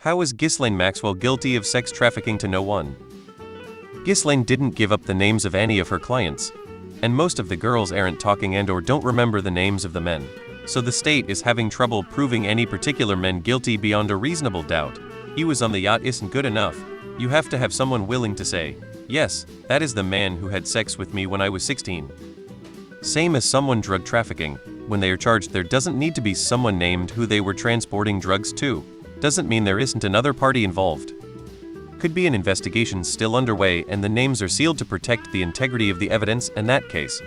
How is Ghislaine Maxwell guilty of sex trafficking to no one? Ghislaine didn't give up the names of any of her clients, and most of the girls aren't talking and/or don't remember the names of the men. So the state is having trouble proving any particular men guilty beyond a reasonable doubt. He was on the yacht isn't good enough. You have to have someone willing to say, yes, that is the man who had sex with me when I was 16. Same as someone drug trafficking. When they are charged, there doesn't need to be someone named who they were transporting drugs to. Doesn't mean there isn't another party involved. Could be an investigation still underway and the names are sealed to protect the integrity of the evidence in that case.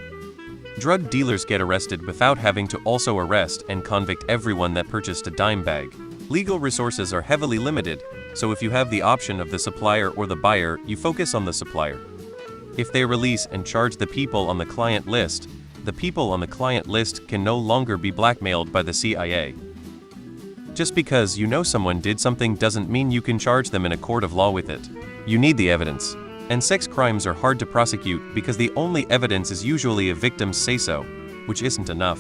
Drug dealers get arrested without having to also arrest and convict everyone that purchased a dime bag. Legal resources are heavily limited, so if you have the option of the supplier or the buyer, you focus on the supplier. If they release and charge the people on the client list, the people on the client list can no longer be blackmailed by the CIA. Just because you know someone did something doesn't mean you can charge them in a court of law with it. You need the evidence. And sex crimes are hard to prosecute because the only evidence is usually a victim's say-so, which isn't enough.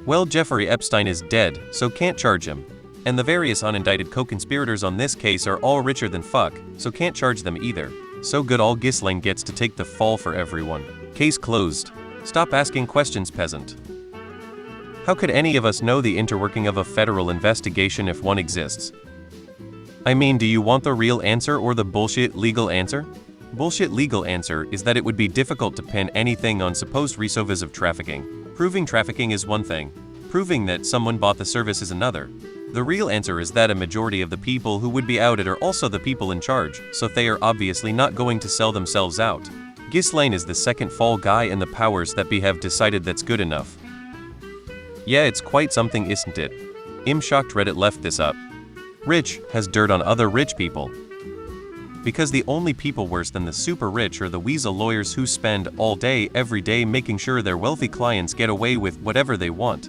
Well, Jeffrey Epstein is dead, so can't charge him. And the various unindicted co-conspirators on this case are all richer than fuck, so can't charge them either. So good old Ghislaine gets to take the fall for everyone. Case closed. Stop asking questions, peasant. How could any of us know the interworking of a federal investigation if one exists? I mean, do you want the real answer or the bullshit legal answer? Bullshit legal answer is that it would be difficult to pin anything on supposed resolves of trafficking. Proving trafficking is one thing. Proving that someone bought the service is another. The real answer is that a majority of the people who would be outed are also the people in charge, so they are obviously not going to sell themselves out. Ghislaine is the second fall guy and the powers that be have decided that's good enough. Yeah, it's quite something, isn't it? I'm shocked Reddit left this up. Rich has dirt on other rich people. Because the only people worse than the super rich are the weasel lawyers who spend all day every day making sure their wealthy clients get away with whatever they want.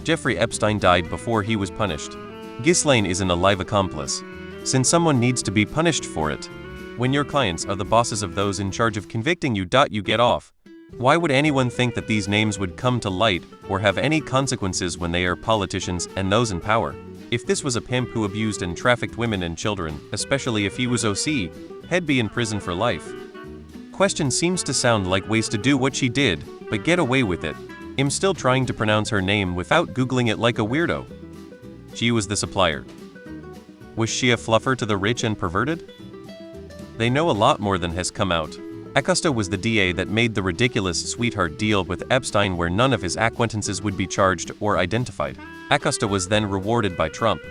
Jeffrey Epstein died before he was punished. Ghislaine is an alive accomplice, since someone needs to be punished for it. When your clients are the bosses of those in charge of convicting you, you get off. Why would anyone think that these names would come to light or have any consequences when they are politicians and those in power? If this was a pimp who abused and trafficked women and children, especially if he was OC, he'd be in prison for life. Question seems to sound like ways to do what she did, but get away with it. I'm still trying to pronounce her name without googling it like a weirdo. She was the supplier. Was she a fluffer to the rich and perverted? They know a lot more than has come out. Acosta was the DA that made the ridiculous sweetheart deal with Epstein where none of his acquaintances would be charged or identified. Acosta was then rewarded by Trump.